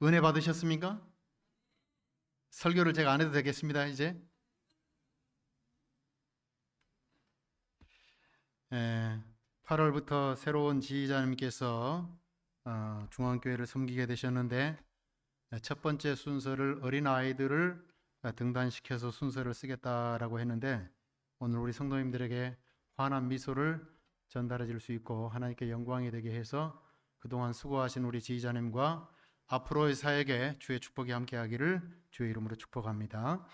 은혜 받으셨습니까? 설교를 제가 안 해도 되겠습니다, 이제. 8월부터 새로운 지휘자님께서 중앙교회를 섬기게 되셨는데, 첫 번째 순서를 어린아이들을 등단시켜서 순서를 쓰겠다라고 했는데, 오늘 우리 성도님들에게 환한 미소를 전달해 줄 수 있고 하나님께 영광이 되게 해서 그동안 수고하신 우리 지휘자님과 앞으로의 사역에 주의 축복이 함께하기를 주의 이름으로 축복합니다.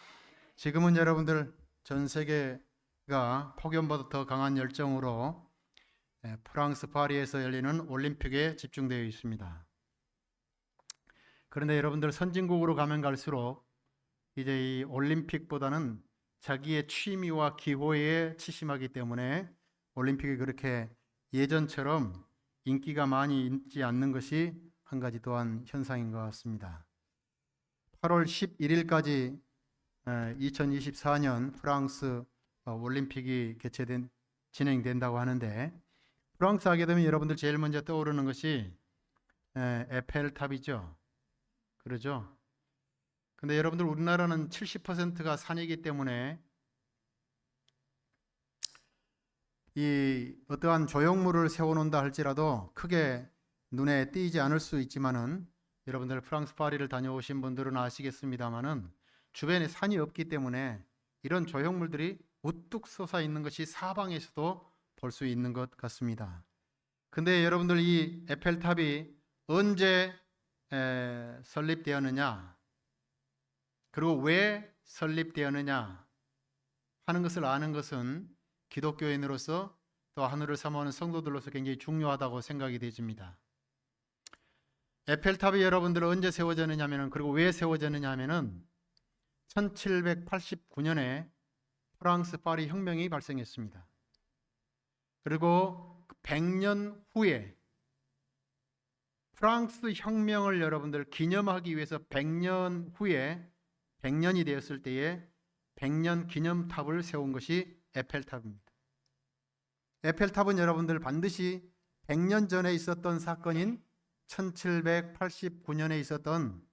지금은 여러분들 전 세계가 폭염보다 더 강한 열정으로 프랑스 파리에서 열리는 올림픽에 집중되어 있습니다. 그런데 여러분들 선진국으로 가면 갈수록 이제 이 올림픽보다는 자기의 취미와 기호에 치심하기 때문에 올림픽이 그렇게 예전처럼 인기가 많이 있지 않는 것이 한 가지 또한 현상인 것 같습니다. 8월 11일까지 2024년 프랑스 올림픽이 진행된다고 하는데, 프랑스 하게 되면 여러분들 제일 먼저 떠오르는 것이 에펠탑이죠. 그러죠? 근데 여러분들 우리나라는 70%가 산이기 때문에 이 어떠한 조형물을 세워놓는다 할지라도 크게 눈에 띄지 않을 수 있지만은, 여러분들 프랑스 파리를 다녀오신 분들은 아시겠습니다만은 주변에 산이 없기 때문에 이런 조형물들이 우뚝 솟아 있는 것이 사방에서도 볼 수 있는 것 같습니다. 근데 여러분들 이 에펠탑이 언제 설립되었느냐, 그리고 왜 설립되었느냐 하는 것을 아는 것은 기독교인으로서 또 하늘을 사모하는 성도들로서 굉장히 중요하다고 생각이 되집니다. 에펠탑이 여러분들 언제 세워졌느냐면은, 그리고 왜 세워졌느냐면은 1789년에 프랑스 파리 혁명이 발생했습니다. 그리고 100년 후에 프랑스 혁명을 여러분들 기념하기 위해서 100년 후에 100년이 되었을 때에 100년 기념탑을 세운 것이 에펠탑입니다. 에펠탑은 여러분들 반드시 100년 전에 있었던 사건인 1789년에 있었던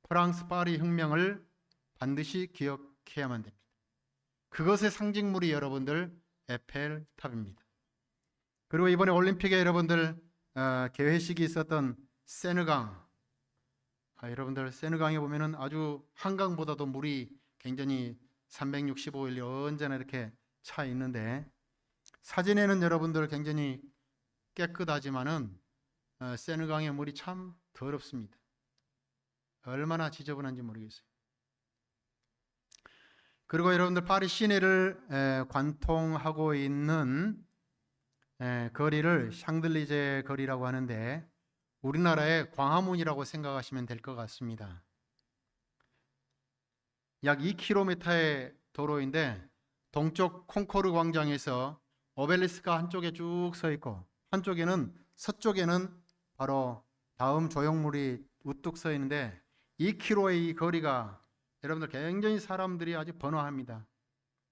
프랑스 파리 혁명을 반드시 기억해야만 됩니다. 그것의 상징물이 여러분들 에펠탑입니다. 그리고 이번에 올림픽에 여러분들 개회식이 있었던 세느강, 여러분들 세느강에 보면은 아주 한강보다도 물이 굉장히 365일 언제나 이렇게 차 있는데, 사진에는 여러분들 굉장히 깨끗하지만은 세느강의 물이 참 더럽습니다. 얼마나 지저분한지 모르겠어요. 그리고 여러분들 파리 시내를 관통하고 있는 거리를 샹들리제 거리라고 하는데, 우리나라의 광화문이라고 생각하시면 될 것 같습니다. 약 2km의 도로인데, 동쪽 콩코르 광장에서 오벨리스크가 한쪽에 쭉 서 있고, 한쪽에는 서쪽에는 바로 다음 조형물이 우뚝 서 있는데, 2km의 이 거리가 여러분들 굉장히 사람들이 아주 번화합니다.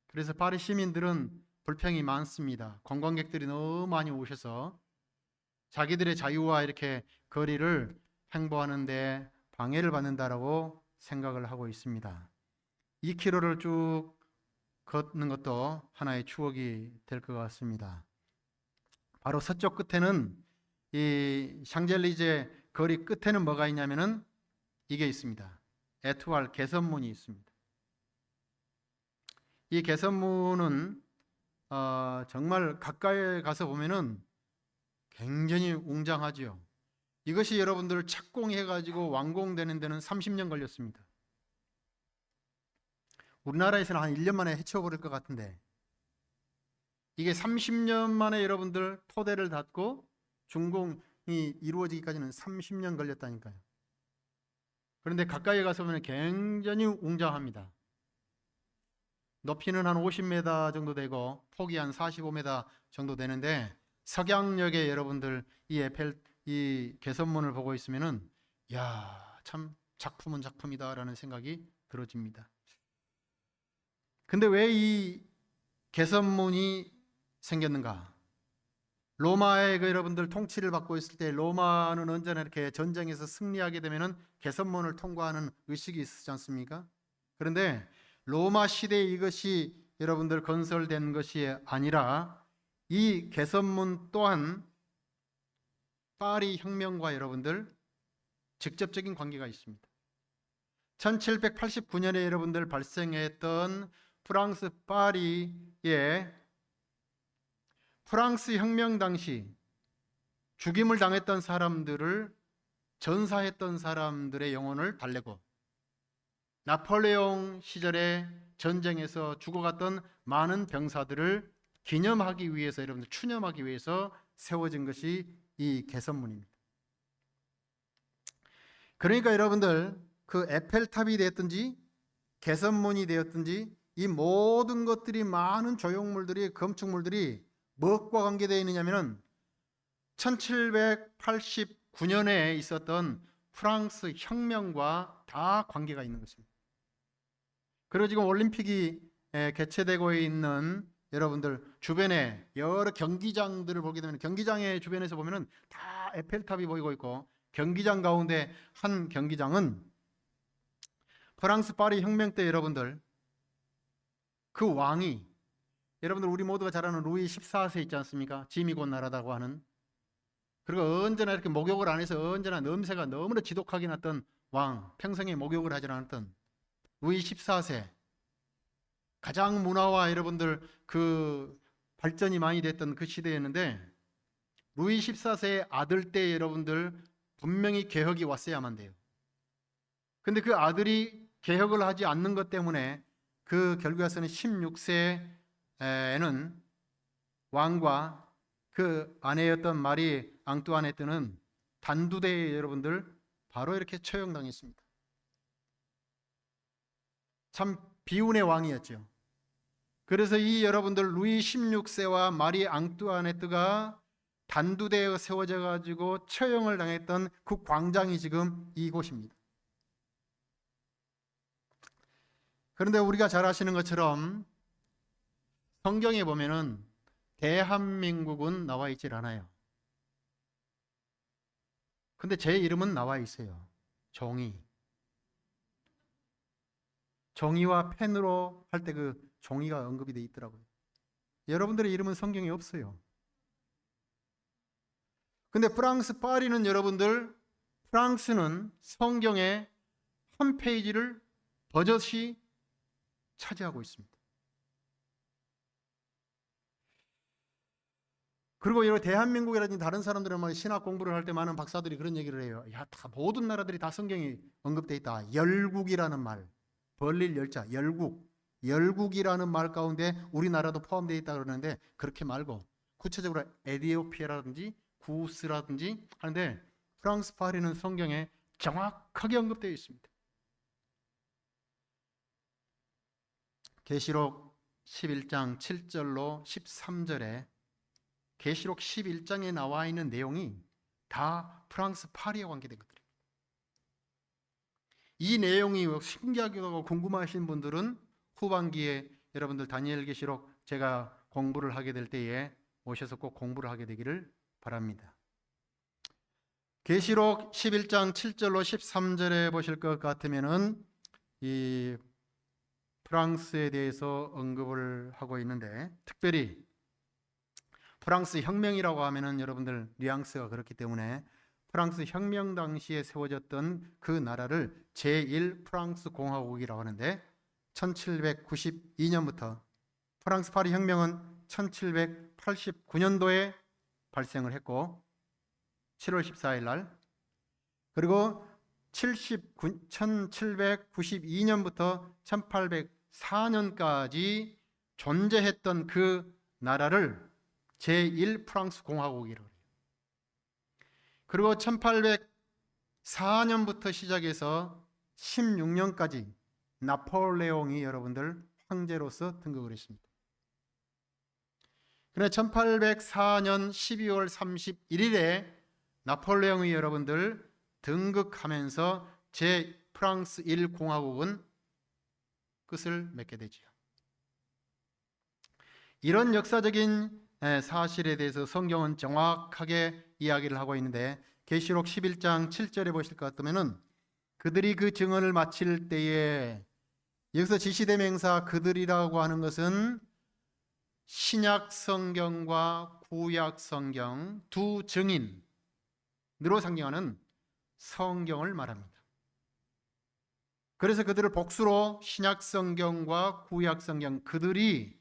그래서 파리 시민들은 불평이 많습니다. 관광객들이 너무 많이 오셔서 자기들의 자유와 이렇게 거리를 행보하는데 방해를 받는다라고 생각을 하고 있습니다. 2km를 쭉 걷는 것도 하나의 추억이 될 것 같습니다. 바로 서쪽 끝에는, 이 샹젤리제 거리 끝에는 뭐가 있냐면은 이게 있습니다. 에투알 개선문이 있습니다. 이 개선문은 정말 가까이 가서 보면은 굉장히 웅장하지요. 이것이 여러분들 착공해가지고 완공되는 데는 30년 걸렸습니다. 우리나라에서는 한 1년 만에 해치워버릴 것 같은데, 이게 30년 만에 여러분들 토대를 닫고 준공이 이루어지기까지는 30년 걸렸다니까요. 그런데 가까이 가서 보면 굉장히 웅장합니다. 높이는 한 50m 정도 되고 폭이 한 45m 정도 되는데, 석양역에 여러분들 이 개선문을 보고 있으면은 참 작품은 작품이다라는 생각이 들어집니다. 근데 왜 이 개선문이 생겼는가? 로마의 그 여러분들 통치를 받고 있을 때 로마는 언제나 이렇게 전쟁에서 승리하게 되면은 개선문을 통과하는 의식이 있지 않습니까? 그런데 로마 시대에 이것이 여러분들 건설된 것이 아니라 이 개선문 또한 파리 혁명과 여러분들 직접적인 관계가 있습니다. 1789년에 여러분들 발생했던 프랑스 파리의 프랑스 혁명 당시 죽임을 당했던 사람들을 전사했던 사람들의 영혼을 달래고 나폴레옹 시절에 전쟁에서 죽어갔던 많은 병사들을 기념하기 위해서 여러분들 추념하기 위해서 세워진 것이 이 개선문입니다. 그러니까 여러분들 그 에펠탑이 되었든지 개선문이 되었든지 이 모든 것들이 많은 조형물들이 건축물들이 무엇과 관계되어 있느냐면은 1789년에 있었던 프랑스 혁명과 다 관계가 있는 것입니다. 그리고 지금 올림픽이 개최되고 있는 여러분들 주변에 여러 경기장들을 보게 되면 경기장의 주변에서 보면은 다 에펠탑이 보이고 있고 경기장 가운데 한 경기장은 프랑스 파리 혁명 때 여러분들 그 왕이 여러분들 우리 모두가 잘 아는 루이 14세 있지 않습니까? 짐이 곧 나라다고 하는. 그리고 언제나 이렇게 목욕을 안 해서 언제나 냄새가 너무나 지독하게 났던 왕, 평생에 목욕을 하지 않았던 루이 14세. 가장 문화와 여러분들 그 발전이 많이 됐던 그 시대였는데 루이 14세의 아들 때 여러분들 분명히 개혁이 왔어야만 돼요. 근데 그 아들이 개혁을 하지 않는 것 때문에 그 결과에서는 16세에는 왕과 그 아내였던 마리 앙뚜아네트는 단두대에 여러분들 바로 이렇게 처형당했습니다. 참 비운의 왕이었죠. 그래서 이 여러분들 루이 16세와 마리 앙뚜아네트가 단두대에 세워져 가지고 처형을 당했던 그 광장이 지금 이곳입니다. 그런데 우리가 잘 아시는 것처럼 성경에 보면은 대한민국은 나와 있질 않아요. 근데 제 이름은 나와 있어요. 종이. 종이와 펜으로 할 때 그 종이가 언급이 돼 있더라고요. 여러분들의 이름은 성경에 없어요. 근데 프랑스 파리는 여러분들 프랑스는 성경의 한 페이지를 버젓이 차지하고 있습니다. 그리고 여러 대한민국이라든지 다른 사람들은 뭐 신학 공부를 할 때 많은 박사들이 그런 얘기를 해요. 야, 다 모든 나라들이 다 성경이 언급돼 있다. 열국이라는 말, 벌릴 열자, 열국이라는 말 가운데 우리나라도 포함되어 있다 그러는데 그렇게 말고 구체적으로 에티오피아라든지 구스라든지 하는데 프랑스 파리는 성경에 정확하게 언급되어 있습니다. 계시록 11장 7절로 13절에 계시록 11장에 나와 있는 내용이 다 프랑스 파리와 관계된 것들입니다. 이 내용이 신기하기도 하고 궁금하신 분들은 후반기에 여러분들 다니엘 계시록 제가 공부를 하게 될 때에 오셔서 꼭 공부를 하게 되기를 바랍니다. 계시록 11장 7절로 13절에 보실 것 같으면은 이 프랑스에 대해서 언급을 하고 있는데 특별히 프랑스 혁명이라고 하면은 여러분들 뉘앙스가 그렇기 때문에 프랑스 혁명 당시에 세워졌던 그 나라를 제1 프랑스 공화국이라고 하는데 1792년부터 프랑스 파리 혁명은 1789년도에 발생을 했고 7월 14일 날 그리고 1792년부터 1804년까지 존재했던 그 나라를 제1 프랑스 공화국이라고 해요. 그리고 1804년부터 시작해서 16년까지 나폴레옹이 여러분들 황제로서 등극을 했습니다. 그런데 1804년 12월 31일에 나폴레옹이 여러분들 등극하면서 제 프랑스 1공화국은 끝을 맺게 되지요. 이런 역사적인 사실에 대해서 성경은 정확하게 이야기를 하고 있는데, 계시록 11장 7절에 보실 것 같으면은 그들이 그 증언을 마칠 때에, 여기서 지시대명사 그들이라고 하는 것은 신약 성경과 구약 성경 두 증인으로 상징하는 성경을 말합니다. 그래서 그들을 복수로 신약 성경과 구약 성경, 그들이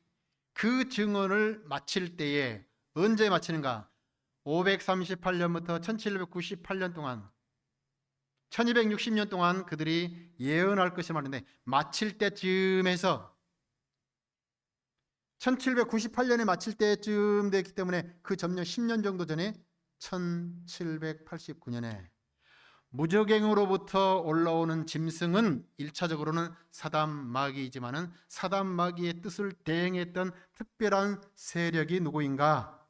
그 증언을 마칠 때에, 언제 마치는가? 538년부터 1798년 동안, 1260년 동안 그들이 예언할 것이 말인데, 마칠 때쯤에서 1798년에 마칠 때쯤 됐기 때문에 그 전년 10년 정도 전에 1789년에 무적행으로부터 올라오는 짐승은 1차적으로는 사단 마귀이지만은 사단 마귀의 뜻을 대행했던 특별한 세력이 누구인가?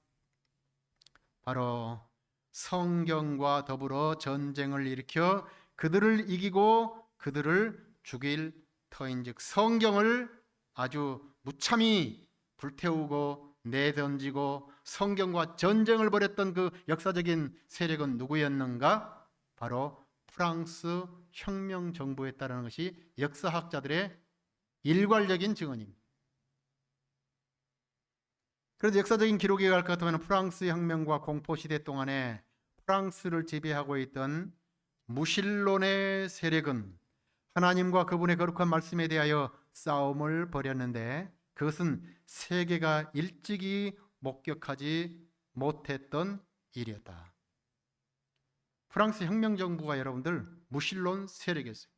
바로 성경과 더불어 전쟁을 일으켜 그들을 이기고 그들을 죽일 터인즉, 성경을 아주 무참히 불태우고 내던지고 성경과 전쟁을 벌였던 그 역사적인 세력은 누구였는가? 바로 프랑스 혁명 정부였다는 것이 역사학자들의 일괄적인 증언입니다. 그래서 역사적인 기록에 갈 것 같으면 프랑스 혁명과 공포시대 동안에 프랑스를 지배하고 있던 무신론의 세력은 하나님과 그분의 거룩한 말씀에 대하여 싸움을 벌였는데, 그것은 세계가 일찍이 목격하지 못했던 일이었다. 프랑스 혁명 정부가 여러분들 무신론 세력이었어요.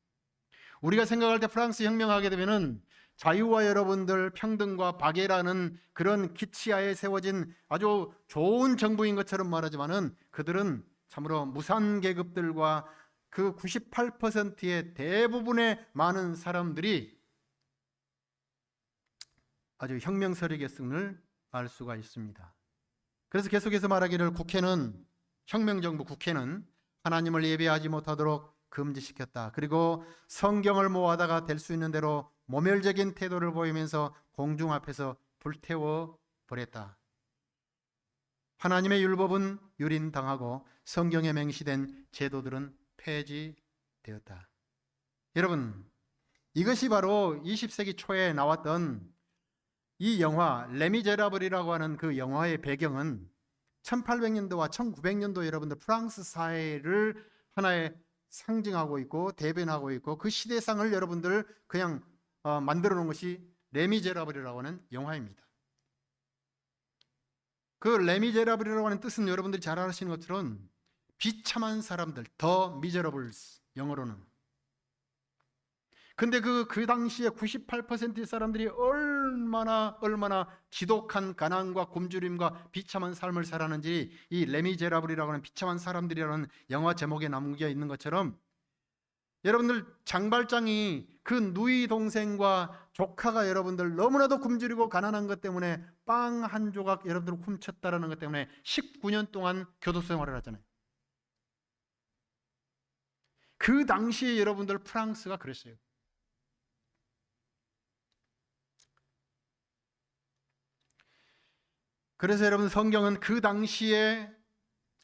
우리가 생각할 때 프랑스 혁명하게 되면은 자유와 여러분들 평등과 박애라는 그런 기치하에 세워진 아주 좋은 정부인 것처럼 말하지만은, 그들은 참으로 무산계급들과 그 98%의 대부분의 많은 사람들이 아주 혁명 세력이었음을 알 수가 있습니다. 그래서 계속해서 말하기를, 혁명정부 국회는 하나님을 예배하지 못하도록 금지시켰다. 그리고 성경을 모아다가 될 수 있는 대로 모멸적인 태도를 보이면서 공중 앞에서 불태워 버렸다. 하나님의 율법은 유린당하고 성경에 맹시된 제도들은 폐지되었다. 여러분, 이것이 바로 20세기 초에 나왔던 이 영화 레미제라블이라고 하는 그 영화의 배경은 1800년도와 1900년도 여러분들 프랑스 사회를 하나의 상징하고 있고 대변하고 있고, 그 시대상을 여러분들 그냥 만들어 놓은 것이 레미제라블이라고 하는 영화입니다. 그 레미제라블이라고 하는 뜻은 여러분들이 잘 아시는 것처럼 비참한 사람들, 더 미저러블스 영어로는. 근데 그 당시에 98%의 사람들이 얼마나 지독한 가난과 굶주림과 비참한 삶을 살았는지 이 레미제라블이라고 하는 비참한 사람들이라는 영화 제목에 남겨 있는 것처럼, 여러분들 장발장이 그 누이 동생과 조카가 여러분들 너무나도 굶주리고 가난한 것 때문에 빵 한 조각 여러분들 훔쳤다라는 것 때문에 19년 동안 교도 생활을 하잖아요. 그 당시에 여러분들 프랑스가 그랬어요. 그래서 여러분, 성경은 그 당시에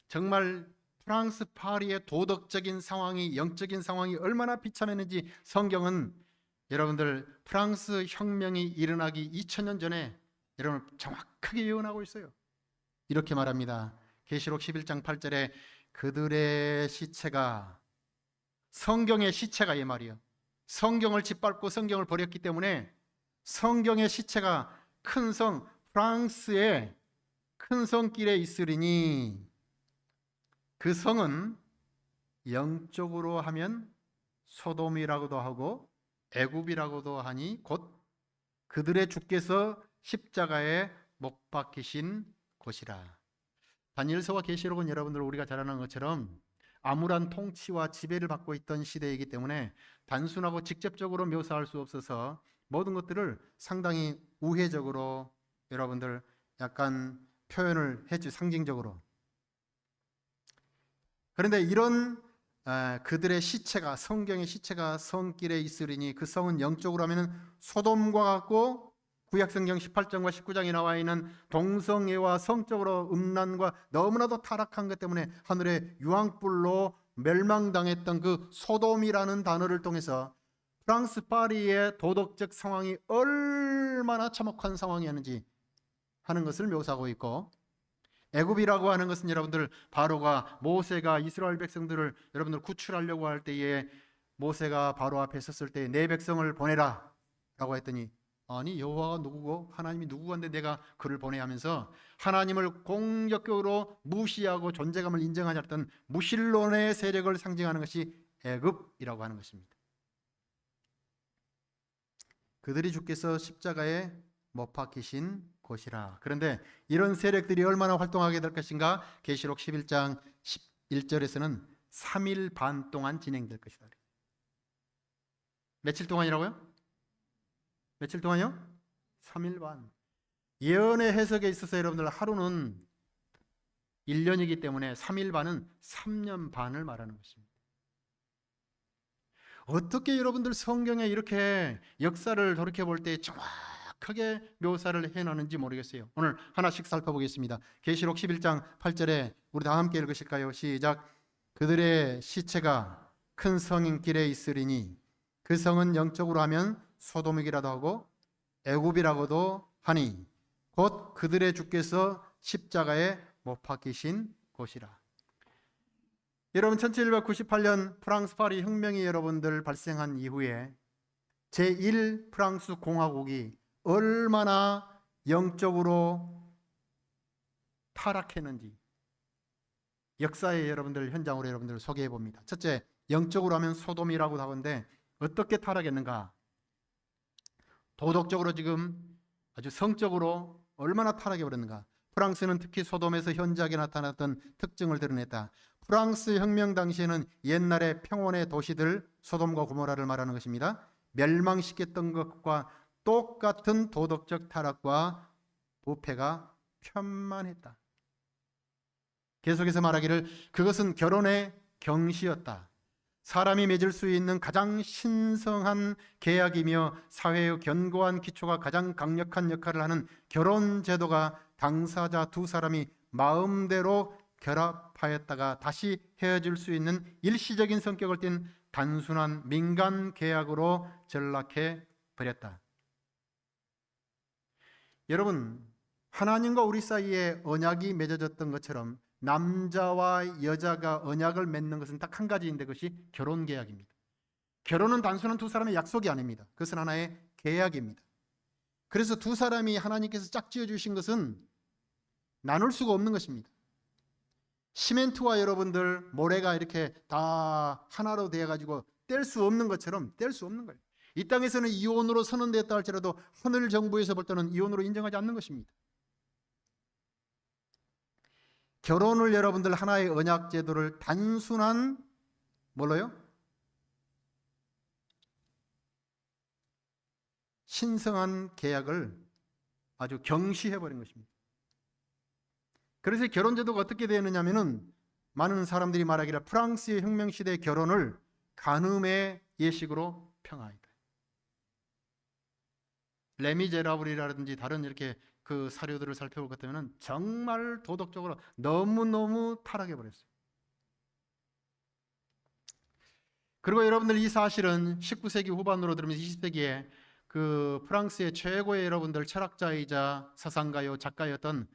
정말 프랑스 파리의 도덕적인 상황이, 영적인 상황이 얼마나 비참했는지 성경은 여러분들 프랑스 혁명이 일어나기 2000년 전에 여러분 정확하게 예언하고 있어요. 이렇게 말합니다. 계시록 11장 8절에 그들의 시체가, 성경의 시체가 이 말이에요. 성경을 짓밟고 성경을 버렸기 때문에 성경의 시체가 큰 성 프랑스의 큰 성길에 있으리니, 그 성은 영적으로 하면 소돔이라고도 하고 애굽이라고도 하니 곧 그들의 주께서 십자가에 못 박히신 곳이라. 다니엘서와 계시록은 여러분들 우리가 잘 아는 것처럼 암울한 통치와 지배를 받고 있던 시대이기 때문에 단순하고 직접적으로 묘사할 수 없어서 모든 것들을 상당히 우회적으로 여러분들 약간 표현을 했지, 상징적으로. 그런데 이런 그들의 시체가, 성경의 시체가 성길에 있으리니, 그 성은 영적으로 하면 소돔과 같고 구약성경 18장과 19장에 나와 있는 동성애와 성적으로 음란과 너무나도 타락한 것 때문에 하늘의 유황불로 멸망당했던 그 소돔이라는 단어를 통해서 프랑스 파리의 도덕적 상황이 얼마나 참혹한 상황이었는지 하는 것을 묘사하고 있고, 애굽이라고 하는 것은 여러분들 바로가 모세가 이스라엘 백성들을 여러분들 구출하려고 할 때에 모세가 바로 앞에 섰을 때 내 백성을 보내라 라고 했더니 아니 여호와가 누구고 하나님이 누구건데 내가 그를 보내야 하면서 하나님을 공격적으로 무시하고 존재감을 인정하지 않았던 무신론의 세력을 상징하는 것이 애굽이라고 하는 것입니다. 그들이 주께서 십자가에 못 박히신 곳이라. 그런데 이런 세력들이 얼마나 활동하게 될 것인가? 계시록 11장 11절에서는 3일 반 동안 진행될 것이다. 며칠 동안이라고요? 며칠 동안요? 3일 반. 예언의 해석에 있어서 여러분들 하루는 1년이기 때문에 3일 반은 3년 반을 말하는 것입니다. 어떻게 여러분들 성경에 이렇게 역사를 돌이켜볼 때 정확하게 묘사를 해놨는지 모르겠어요. 오늘 하나씩 살펴보겠습니다. 계시록 11장 8절에 우리 다 함께 읽으실까요? 시작. 그들의 시체가 큰 성인 길에 있으리니 그 성은 영적으로 하면 소돔이라도 하고 애굽이라고도 하니 곧 그들의 주께서 십자가에 못 박히신 곳이라. 여러분 1798년 프랑스 파리 혁명이 여러분들 발생한 이후에 제1 프랑스 공화국이 얼마나 영적으로 타락했는지 역사의 여러분들 현장으로 여러분들 소개해 봅니다. 첫째, 영적으로 하면 소돔이라고 하는데 어떻게 타락했는가? 도덕적으로 지금 아주 성적으로 얼마나 타락해 버렸는가? 프랑스는 특히 소돔에서 현저하게 나타났던 특징을 드러냈다. 프랑스 혁명 당시에는 옛날의 평원의 도시들 소돔과 고모라를 말하는 것입니다. 멸망시켰던 것과 똑같은 도덕적 타락과 부패가 편만했다. 계속해서 말하기를 그것은 결혼의 경시였다. 사람이 맺을 수 있는 가장 신성한 계약이며 사회의 견고한 기초가 가장 강력한 역할을 하는 결혼 제도가 당사자 두 사람이 마음대로 결합하였다가 다시 헤어질 수 있는 일시적인 성격을 띤 단순한 민간 계약으로 전락해 버렸다. 여러분, 하나님과 우리 사이에 언약이 맺어졌던 것처럼 남자와 여자가 언약을 맺는 것은 딱 한 가지인데 그것이 결혼 계약입니다. 결혼은 단순한 두 사람의 약속이 아닙니다. 그것은 하나의 계약입니다. 그래서 두 사람이 하나님께서 짝지어 주신 것은 나눌 수가 없는 것입니다. 시멘트와 여러분들 모래가 이렇게 다 하나로 되어가지고 뗄 수 없는 것처럼 뗄 수 없는 거예요. 이 땅에서는 이혼으로 선언되었다 할지라도 하늘 정부에서 볼 때는 이혼으로 인정하지 않는 것입니다. 결혼을 여러분들 하나의 언약 제도를 단순한 뭘로요? 신성한 계약을 아주 경시해버린 것입니다. 그래서 결혼 제도가 어떻게 되었느냐 하면은 많은 사람들이 말하기를 프랑스의 혁명시대의 결혼을 간음의 예식으로 평하이다. 레미제라블이라든지 다른 이렇게 그 사료들을 살펴볼 것 같으면 정말 도덕적으로 너무너무 타락해 버렸어요. 그리고 여러분들 이 사실은 19세기 후반으로 들으면서 20세기에 그 프랑스의 최고의 여러분들 철학자이자 사상가요 작가였던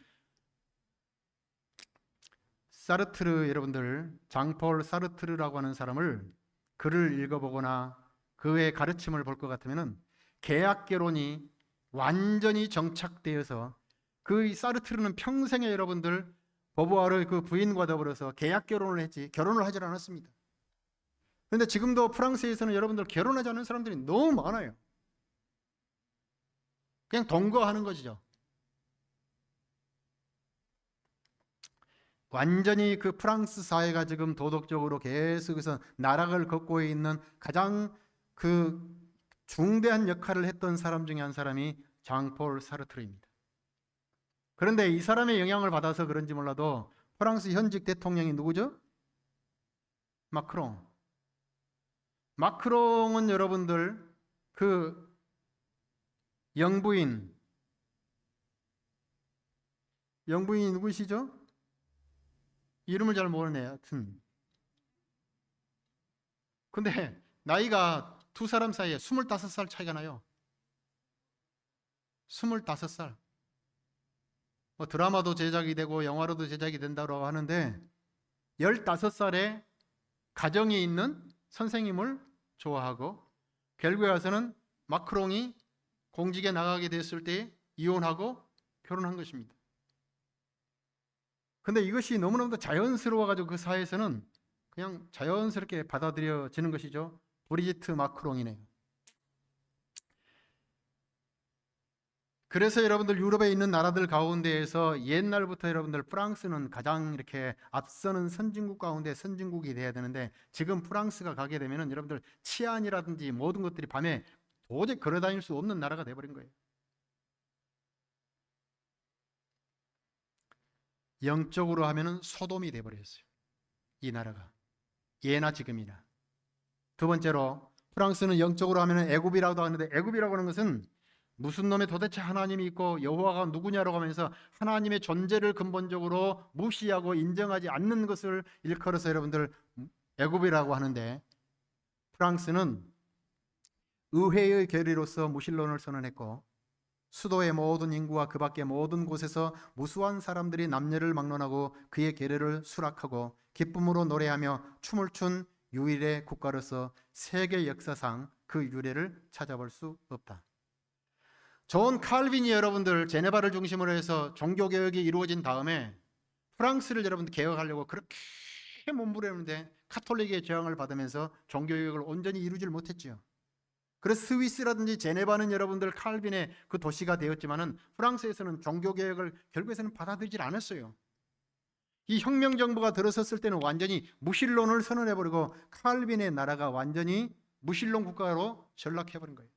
사르트르 여러분들 장폴 사르트르라고 하는 사람을 글을 읽어보거나 그의 가르침을 볼 것 같으면 계약 결혼이 완전히 정착되어서 그 사르트르는 평생에 여러분들 보부아르의 그 부인과 더불어서 계약 결혼을 했지 결혼을 하지 않았습니다. 그런데 지금도 프랑스에서는 여러분들 결혼하지 않는 사람들이 너무 많아요. 그냥 동거하는 것이죠. 완전히 그 프랑스 사회가 지금 도덕적으로 계속해서 나락을 걷고 있는 가장 그 중대한 역할을 했던 사람 중에 한 사람이 장폴 사르트르입니다. 그런데 이 사람의 영향을 받아서 그런지 몰라도 프랑스 현직 대통령이 누구죠? 마크롱. 마크롱은 여러분들 그 영부인 영부인이 누구시죠? 이름을 잘 모르네. 하여튼. 근데 나이가 두 사람 사이에 25살 차이가 나요. 25살. 뭐 드라마도 제작이 되고 영화로도 제작이 된다고 하는데 15살에 가정이 있는 선생님을 좋아하고 결국에 와서는 마크롱이 공직에 나가게 됐을 때 이혼하고 결혼한 것입니다. 근데 이것이 너무너무 자연스러워가지고 그 사회에서는 그냥 자연스럽게 받아들여지는 것이죠. 브리지트 마크롱이네요. 그래서 여러분들 유럽에 있는 나라들 가운데에서 옛날부터 여러분들 프랑스는 가장 이렇게 앞서는 선진국 가운데 선진국이 돼야 되는데 지금 프랑스가 가게 되면은 여러분들 치안이라든지 모든 것들이 밤에 도저히 걸어 다닐 수 없는 나라가 돼버린 거예요. 영적으로 하면은 소돔이 돼버렸어요. 이 나라가 예나 지금이나. 두 번째로 프랑스는 영적으로 하면은 애굽이라고도 하는데 애굽이라고 하는 것은 무슨 놈의 도대체 하나님이 있고 여호와가 누구냐라고 하면서 하나님의 존재를 근본적으로 무시하고 인정하지 않는 것을 일컬어서 여러분들 애굽이라고 하는데 프랑스는 의회의 결의로서 무신론을 선언했고 수도의 모든 인구와 그 밖의 모든 곳에서 무수한 사람들이 남녀를 막론하고 그의 계례를 수락하고 기쁨으로 노래하며 춤을 춘 유일의 국가로서 세계 역사상 그 유래를 찾아볼 수 없다. 존 칼빈이 여러분들 제네바를 중심으로 해서 종교개혁이 이루어진 다음에 프랑스를 여러분들 개혁하려고 그렇게 몸부림했는데 카톨릭의 저항을 받으면서 종교개혁을 온전히 이루질 못했지요. 그래서 스위스라든지 제네바는 여러분들 칼빈의 그 도시가 되었지만은 프랑스에서는 종교개혁을 결국에서는 받아들이질 않았어요. 이 혁명정부가 들어섰을 때는 완전히 무신론을 선언해버리고 칼빈의 나라가 완전히 무신론 국가로 전락해버린 거예요.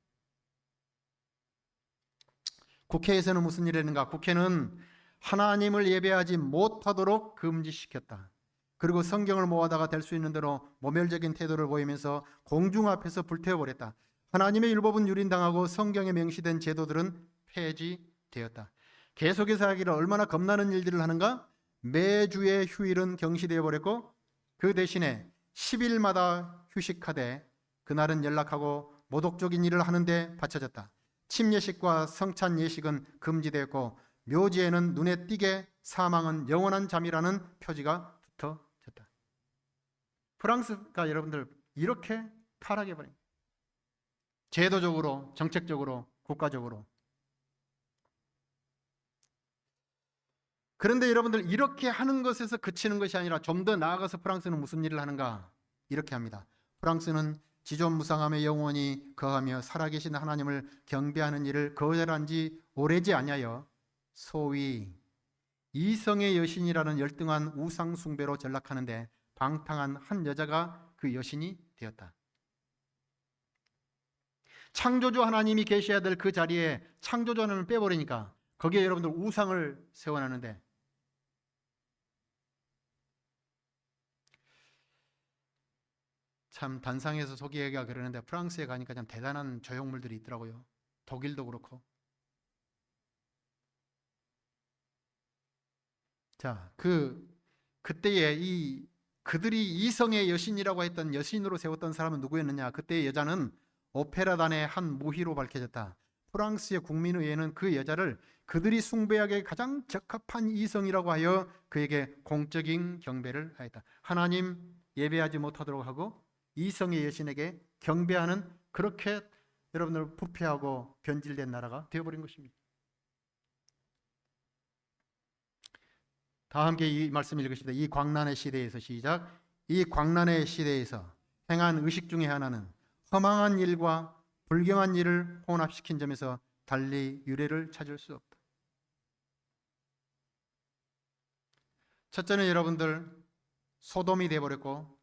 국회에서는 무슨 일을 했는가? 국회는 하나님을 예배하지 못하도록 금지시켰다. 그리고 성경을 모아다가 될 수 있는 대로 모멸적인 태도를 보이면서 공중 앞에서 불태워버렸다. 하나님의 율법은 유린당하고 성경에 명시된 제도들은 폐지되었다. 계속해서 하기를 얼마나 겁나는 일들을 하는가? 매주의 휴일은 경시되어 버렸고 그 대신에 10일마다 휴식하되 그날은 연락하고 모독적인 일을 하는데 바쳐졌다. 침예식과 성찬 예식은 금지되었고 묘지에는 눈에 띄게 사망은 영원한 잠이라는 표지가 붙어졌다. 프랑스가 여러분들 이렇게 타락해버린 거예요. 제도적으로, 정책적으로, 국가적으로. 그런데 여러분들 이렇게 하는 것에서 그치는 것이 아니라 좀 더 나아가서 프랑스는 무슨 일을 하는가? 이렇게 합니다. 프랑스는 지존무상함의 영원히 거하며 살아계신 하나님을 경배하는 일을 거절한 지 오래지 아니하여 소위 이성의 여신이라는 열등한 우상 숭배로 전락하는데 방탕한 한 여자가 그 여신이 되었다. 창조주 하나님이 계셔야 될 그 자리에 창조주 하나님을 빼버리니까 거기에 여러분들 우상을 세워놨는데 참 단상에서 소개가 그러는데 프랑스에 가니까 참 대단한 조형물들이 있더라고요. 독일도 그렇고. 자, 그때에 그들이 이성의 여신이라고 했던 여신으로 세웠던 사람은 누구였느냐? 그때의 여자는 오페라단의 한 무희로 밝혀졌다. 프랑스의 국민의회는 그 여자를 그들이 숭배하기에 가장 적합한 이성이라고 하여 그에게 공적인 경배를 하였다. 하나님 예배하지 못하도록 하고 이성의 여신에게 경배하는 그렇게 여러분들 부패하고 변질된 나라가 되어버린 것입니다. 다 함께 이 말씀 읽으십니다. 이 광란의 시대에서 시작. 이 광란의 시대에서 행한 의식 중에 하나는 허망한 일과 불경한 일을 혼합시킨 점에서 달리 유래를 찾을 수 없다. 첫째는 여러분들 소돔이 되어버렸고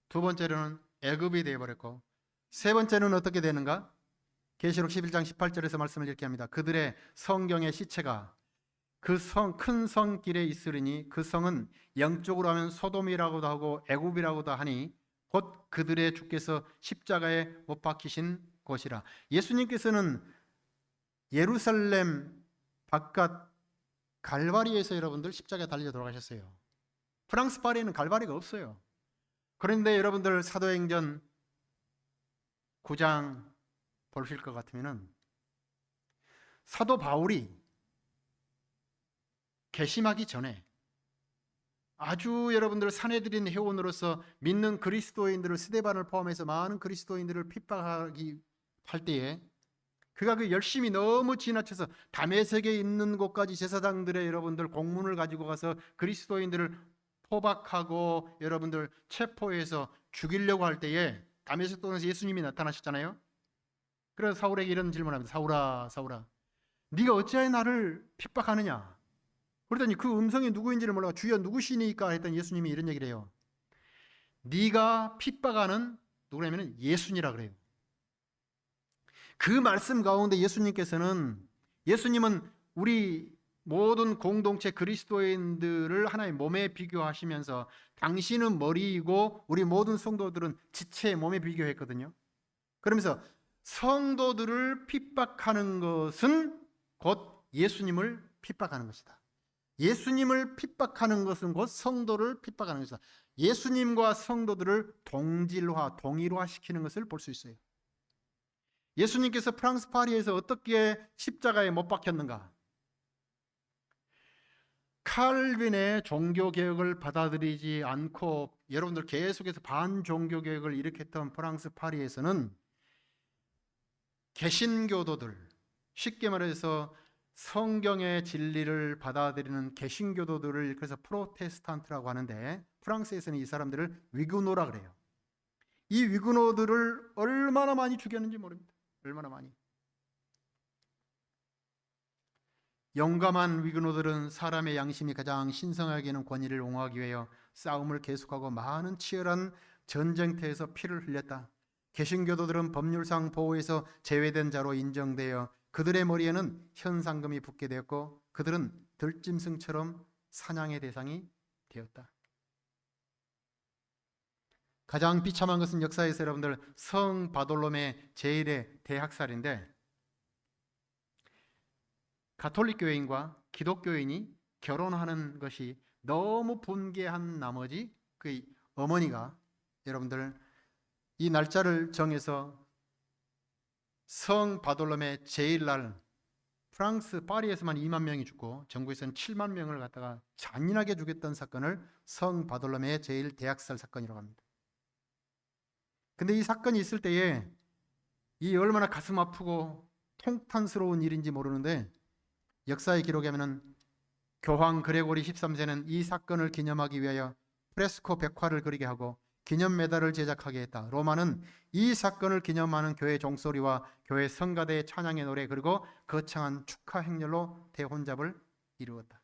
두 번째로는 애굽이 되어버렸고 세 번째는 어떻게 되는가? 계시록 11장 18절에서 말씀을 이렇게 합니다. 그들의 성경의 시체가 그 큰 성길에 있으리니 그 성은 영적으로 하면 소돔이라고도 하고 애굽이라고도 하니 곧 그들의 주께서 십자가에 못 박히신 곳이라. 예수님께서는 예루살렘 바깥 갈바리에서 여러분들 십자가에 달려 돌아가셨어요. 프랑스 파리에는 갈바리가 없어요. 그런데 여러분들 사도행전 9장 보실 것 같으면은 사도 바울이 개심하기 전에 아주 여러분들 사내들인 회원으로서 믿는 그리스도인들을 스데반을 포함해서 많은 그리스도인들을 핍박하기 할 때에 그가 그 열심히 너무 지나쳐서 다메섹에 있는 곳까지 제사장들의 여러분들 공문을 가지고 가서 그리스도인들을 포박하고 여러분들 체포해서 죽이려고 할 때에 다메섹 동에서 예수님이 나타나셨잖아요. 그래서 사울에게 이런 질문합니다. 사울아, 사울아, 네가 어찌하여 나를 핍박하느냐? 그러더니 그 음성이 누구인지를 몰라 주여 누구시니까 했더니 예수님이 이런 얘기를 해요. 네가 핍박하는 누구냐면 예수니라 그래요. 그 말씀 가운데 예수님은 우리 모든 공동체 그리스도인들을 하나의 몸에 비교하시면서 당신은 머리이고 우리 모든 성도들은 지체의 몸에 비교했거든요. 그러면서 성도들을 핍박하는 것은 곧 예수님을 핍박하는 것이다. 예수님을 핍박하는 것은 곧 성도를 핍박하는 것이다. 예수님과 성도들을 동질화, 동일화시키는 것을 볼 수 있어요. 예수님께서 프랑스 파리에서 어떻게 십자가에 못 박혔는가? 칼빈의 종교개혁을 받아들이지 않고 여러분들 계속해서 반종교개혁을 일으켰던 프랑스 파리에서는 개신교도들, 쉽게 말해서 성경의 진리를 받아들이는 개신교도들을 일컬어서 프로테스탄트라고 하는데 프랑스에서는 이 사람들을 위그노라 그래요. 이 위그노들을 얼마나 많이 죽였는지 모릅니다. 얼마나 많이. 용감한 위그노들은 사람의 양심이 가장 신성하게 여기는 권위를 옹호하기 위하여 싸움을 계속하고 많은 치열한 전쟁터에서 피를 흘렸다. 개신교도들은 법률상 보호에서 제외된 자로 인정되어 그들의 머리에는 현상금이 붙게 되었고 그들은 들짐승처럼 사냥의 대상이 되었다. 가장 비참한 것은 역사에서 여러분들 성 바돌로메 제1의 대학살인데 가톨릭 교인과 기독교인이 결혼하는 것이 너무 분개한 나머지 그 어머니가 여러분들 이 날짜를 정해서 성 바돌로메 제1날 프랑스 파리에서만 2만 명이 죽고 전국에서는 7만 명을 갖다가 잔인하게 죽였던 사건을 성 바돌로메 제1 대학살 사건이라고 합니다. 근데 이 사건이 있을 때에 이 얼마나 가슴 아프고 통탄스러운 일인지 모르는데 역사의 기록에 하면은 교황 그레고리 13세는 이 사건을 기념하기 위하여 프레스코 백화를 그리게 하고 기념 메달을 제작하게 했다. 로마는 이 사건을 기념하는 교회 종소리와 교회 성가대의 찬양의 노래 그리고 거창한 축하 행렬로 대혼잡을 이루었다.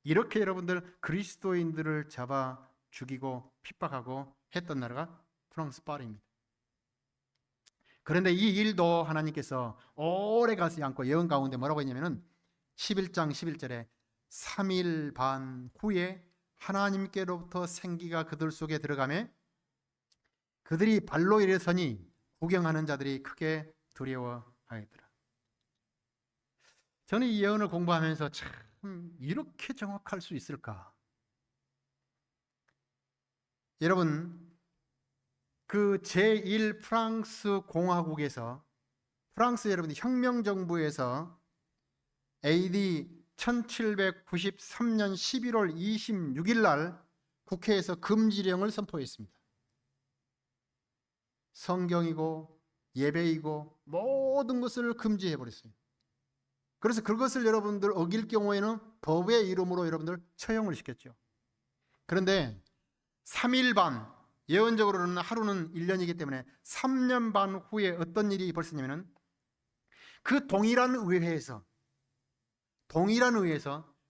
이렇게 여러분들 그리스도인들을 잡아 죽이고 핍박하고 했던 나라가 프랑스 파리입니다. 그런데 이 일도 하나님께서 오래 가지 않고 예언 가운데 뭐라고 했냐면은 11장 11절에 3일 반 후에 하나님께로부터 생기가 그들 속에 들어가매 그들이 발로 일어서니 구경하는 자들이 크게 두려워하였더라. 저는 이 예언을 공부하면서 참 이렇게 정확할 수 있을까? 여러분 그 제1 프랑스 공화국에서 프랑스 여러분 혁명정부에서 AD 1793년 11월 26일 날 국회에서 금지령을 선포했습니다. 성경이고 예배이고 모든 것을 금지해버렸어요. 그래서 그것을 여러분들 어길 경우에는 법의 이름으로 여러분들 처형을 시켰죠. 그런데 3일 반, 예언적으로는 하루는 1년이기 때문에 3년 반 후에 어떤 일이 벌어졌냐면 그 동일한 의회에서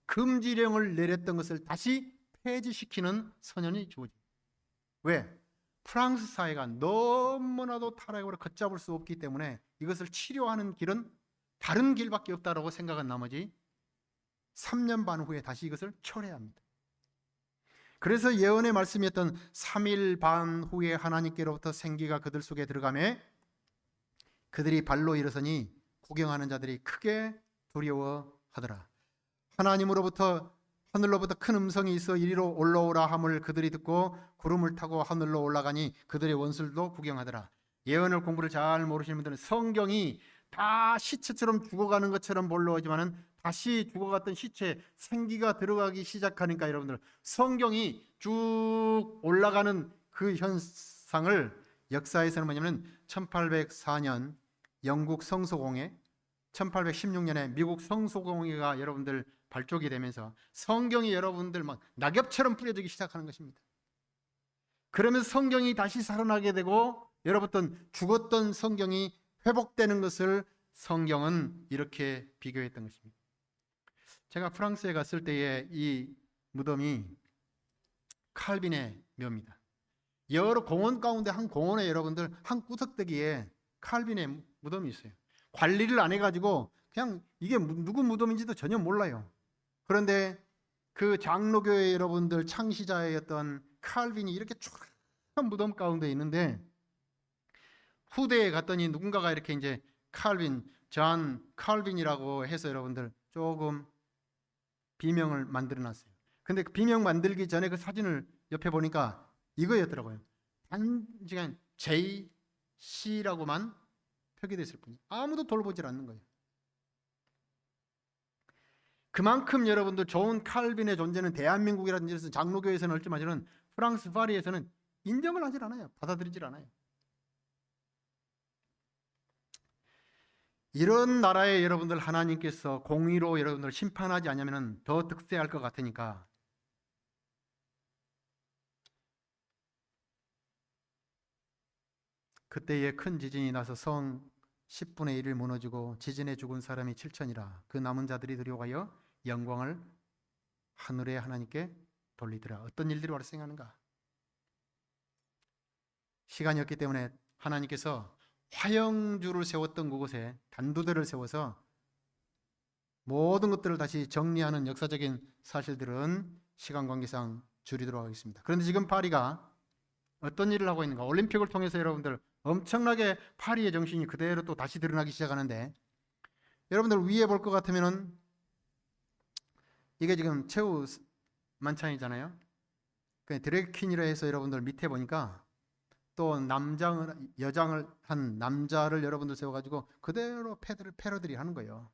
금지령을 내렸던 것을 다시 폐지시키는 선언이 주어집니다. 왜? 프랑스 사회가 너무나도 타락으로 걷잡을 수 없기 때문에 이것을 치료하는 길은 다른 길밖에 없다고 생각한 나머지 3년 반 후에 다시 이것을 철회해야 합니다. 그래서 예언의 말씀이었던 3일 반 후에 하나님께로부터 생기가 그들 속에 들어가매 그들이 발로 일어서니 구경하는 자들이 크게 두려워하더라. 하늘로부터 큰 음성이 있어 이리로 올라오라 함을 그들이 듣고 구름을 타고 하늘로 올라가니 그들의 원수들도 구경하더라. 예언을 공부를 잘 모르시는 분들은 성경이 다 시체처럼 죽어가는 것처럼 보여지만은 다시 죽어갔던 시체에 생기가 들어가기 시작하니까 여러분들 성경이 쭉 올라가는 그 현상을 역사에서는 뭐냐면 1804년 영국 성소공회, 1816년에 미국 성소공회가 여러분들 발족이 되면서 성경이 여러분들 막 낙엽처럼 뿌려지기 시작하는 것입니다. 그러면서 성경이 다시 살아나게 되고 여러분 죽었던 성경이 회복되는 것을 성경은 이렇게 비교했던 것입니다. 제가 프랑스에 갔을 때에 이 무덤이 칼빈의 묘입니다. 여러 공원 가운데 한 공원에 여러분들 한 구석대기에 칼빈의 무덤이 있어요. 관리를 안 해가지고 그냥 이게 누구 무덤인지도 전혀 몰라요. 그런데 그 장로교회 여러분들 창시자였던 칼빈이 이렇게 쫙 무덤 가운데 있는데 후대에 갔더니 누군가가 이렇게 이제 존 칼빈이라고 해서 여러분들 조금 비명을 만들어 놨어요. 근데 그 비명 만들기 전에 그 사진을 옆에 보니까 이거였더라고요. 단지간 JC라고만 표기됐을 뿐이에요. 아무도 돌보질 않는 거예요. 그만큼 여러분들 좋은 칼빈의 존재는 대한민국이라든지 장로교에서는 얼마지만 프랑스 파리에서는 인정을 하질 않아요. 받아들이질 않아요. 이런 나라에 여러분들 하나님께서 공의로 여러분들 심판하지 않으면 더 득세할 것 같으니까 그때에 큰 지진이 나서 성 10분의 1이 무너지고 지진에 죽은 사람이 7천이라 그 남은 자들이 들여가여 영광을 하늘의 하나님께 돌리더라. 어떤 일들이 발생하는가? 시간이 없기 때문에 하나님께서 화영주를 세웠던 그곳에 단두대를 세워서 모든 것들을 다시 정리하는 역사적인 사실들은 시간 관계상 줄이도록 하겠습니다. 그런데 지금 파리가 어떤 일을 하고 있는가? 올림픽을 통해서 여러분들 엄청나게 파리의 정신이 그대로 또 다시 드러나기 시작하는데 여러분들 위에 볼 것 같으면은 이게 지금 최후 만찬이잖아요. 드래그퀸이라 해서 여러분들 밑에 보니까 또 여장을 한 남자를 여러분들 세워가지고 그대로 패러디를 하는 거예요.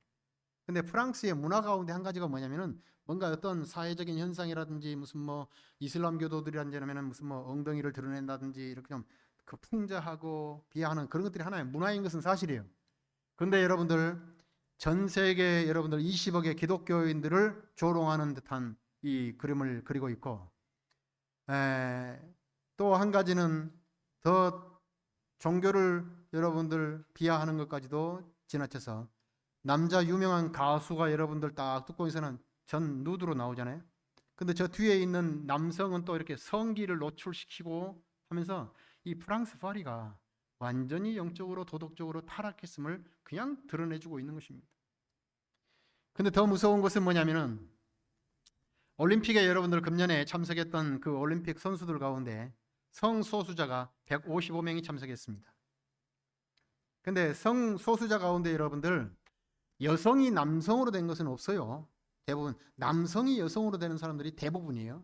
근데 프랑스의 문화 가운데 한 가지가 뭐냐면은 뭔가 어떤 사회적인 현상이라든지 무슨 뭐 이슬람교도들이라면 무슨 뭐 엉덩이를 드러낸다든지 이렇게 좀 그 풍자하고 비하하는 그런 것들이 하나의 문화인 것은 사실이에요. 근데 여러분들 전 세계 여러분들 20억의 기독교인들을 조롱하는 듯한 이 그림을 그리고 있고 또 한 가지는 더 종교를 여러분들 비하하는 것까지도 지나쳐서 남자 유명한 가수가 여러분들 딱 뚜껑에서는 전 누드로 나오잖아요. 근데 저 뒤에 있는 남성은 또 이렇게 성기를 노출시키고 하면서 이 프랑스 파리가 완전히 영적으로 도덕적으로 타락했음을 그냥 드러내주고 있는 것입니다. 근데 더 무서운 것은 뭐냐면은 올림픽에 여러분들 금년에 참석했던 그 올림픽 선수들 가운데 성소수자가 155명이 참석했습니다. 근데 성소수자 가운데 여러분들 여성이 남성으로 된 것은 없어요. 대부분 남성이 여성으로 되는 사람들이 대부분이에요.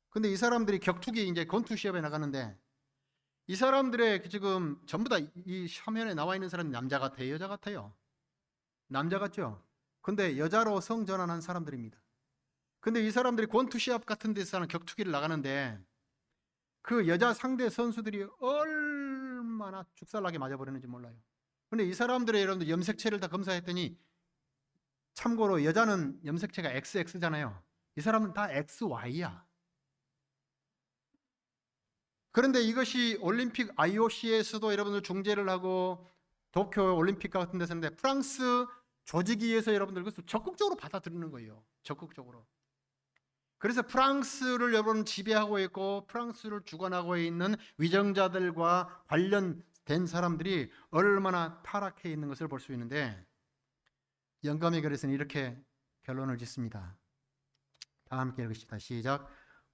근데 이 사람들이 격투기 이제 권투 시합에 나가는데 이 사람들의 지금 전부 다 이 화면에 나와 있는 사람이 남자 같아요, 여자 같아요? 남자 같죠? 근데 여자로 성전환한 사람들입니다. 근데 이 사람들이 권투 시합 같은 데서는 격투기를 나가는데 그 여자 상대 선수들이 얼마나 죽살나게 맞아버리는지 몰라요. 근데 이 사람들의 여러분들 염색체를 다 검사했더니 참고로 여자는 염색체가 XX잖아요. 이 사람은 다 XY야. 그런데 이것이 올림픽 IOC에서도 여러분들 중재를 하고 도쿄 올림픽 같은 데서 했는데 프랑스 조직위에서 여러분들 그것을 적극적으로 받아들이는 거예요. 적극적으로. 그래서 프랑스를 여러분 지배하고 있고 프랑스를 주관하고 있는 위정자들과 관련된 사람들이 얼마나 타락해 있는 것을 볼 수 있는데 영감의 글에서는 이렇게 결론을 짓습니다. 다 함께 읽으십시다. 시작.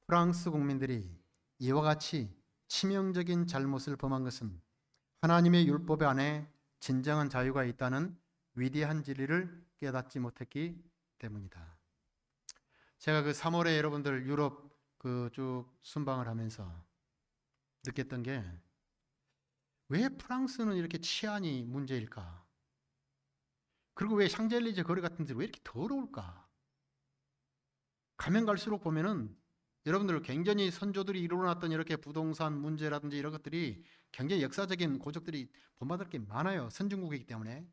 프랑스 국민들이 이와 같이 치명적인 잘못을 범한 것은 하나님의 율법 안에 진정한 자유가 있다는 위대한 진리를 깨닫지 못했기 때문이다. 제가 그 3월에 여러분들 유럽 그 쭉 순방을 하면서 느꼈던 게, 왜 프랑스는 이렇게 치안이 문제일까? 그리고 왜 샹젤리제 거리 같은 데왜 이렇게 더러울까? 가면 갈수록 보면은 여러분들 굉장히 선조들이 이루어놨던 이렇게 부동산 문제라든지 이런 것들이 굉장히 역사적인 고적들이 본받을 게 많아요. 선진국이기 때문에.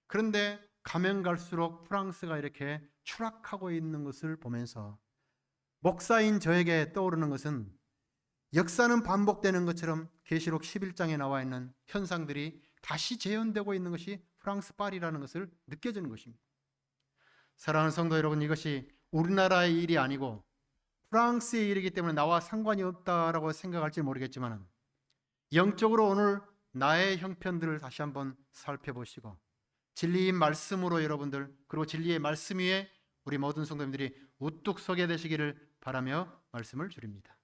그런데 가면 갈수록 프랑스가 이렇게 추락하고 있는 것을 보면서 목사인 저에게 떠오르는 것은, 역사는 반복되는 것처럼 계시록 11장에 나와 있는 현상들이 다시 재현되고 있는 것이 프랑스 파리라는 것을 느껴지는 것입니다. 사랑하는 성도 여러분, 이것이 우리나라의 일이 아니고 프랑스의 일이기 때문에 나와 상관이 없다라고 생각할지 모르겠지만, 영적으로 오늘 나의 형편들을 다시 한번 살펴보시고 진리의 말씀으로 여러분들, 그리고 진리의 말씀 위에 우리 모든 성도님들이 우뚝 서게 되시기를 바라며 말씀을 드립니다.